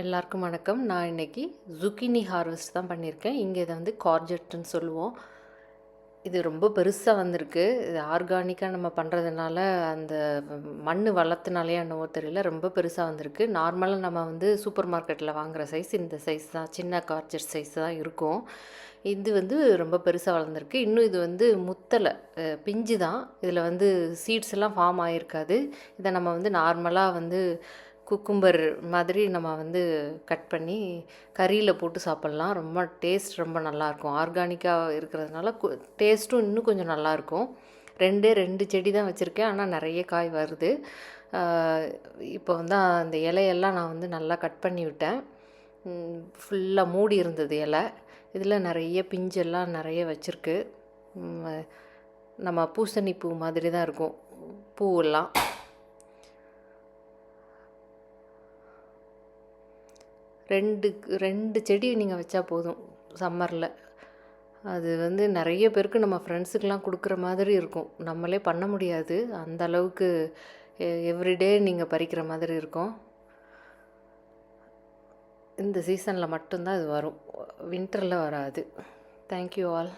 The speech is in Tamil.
எல்லாருக்கும் வணக்கம். நான் இன்னைக்கு zucchini ஹார்வெஸ்ட் தான் பண்ணியிருக்கேன். இங்கே இதை வந்து கார்ஜெட்டுன்னு சொல்லுவோம். இது ரொம்ப பெருசாக வந்திருக்கு. இது ஆர்கானிக்காக நம்ம பண்ணுறதுனால அந்த மண் வளர்த்துனாலே என்னவோ தெரியல, ரொம்ப பெருசாக வந்திருக்கு. நார்மலாக நம்ம வந்து சூப்பர் மார்க்கெட்டில் வாங்குகிற சைஸ் இந்த சைஸ் தான், சின்ன கார்ஜெட் சைஸ் தான் இருக்கும். இது வந்து ரொம்ப பெருசாக வளர்ந்துருக்கு. இன்னும் இது வந்து முத்தலை, பிஞ்சு தான். இதில் வந்து சீட்ஸ் எல்லாம் ஃபார்ம் ஆகிருக்காது. இதை நம்ம வந்து நார்மலாக வந்து குக்கும்பர் மாதிரி நம்ம வந்து கட் பண்ணி கறியில் போட்டு சாப்பிட்லாம். ரொம்ப டேஸ்ட் ரொம்ப நல்லாயிருக்கும். ஆர்கானிக்காக இருக்கிறதுனால டேஸ்ட்டும் இன்னும் கொஞ்சம் நல்லாயிருக்கும். ரெண்டு செடி தான் வச்சுருக்கேன், ஆனால் நிறைய காய் வருது. இப்போ வந்து அந்த இலையெல்லாம் நான் வந்து நல்லா கட் பண்ணி விட்டேன். ஃபுல்லாக மூடி இருந்தது இலை. இதில் நிறைய பிஞ்செல்லாம் நிறைய வச்சுருக்கு. நம்ம பூசணி பூ மாதிரி தான் இருக்கும் பூவெல்லாம். ரெண்டு செடி நீங்கள் வச்சா போதும் சம்மரில். அது வந்து நிறைய பேருக்கு நம்ம ஃப்ரெண்ட்ஸுக்கெலாம் கொடுக்குற மாதிரி இருக்கும். நம்மளே பண்ண முடியாது, அந்த அளவுக்கு எவ்ரிடே நீங்கள் பறிக்கிற மாதிரி இருக்கும். இந்த சீசனில் மட்டும்தான் இது வரும், வின்டரில் வராது. Thank you all.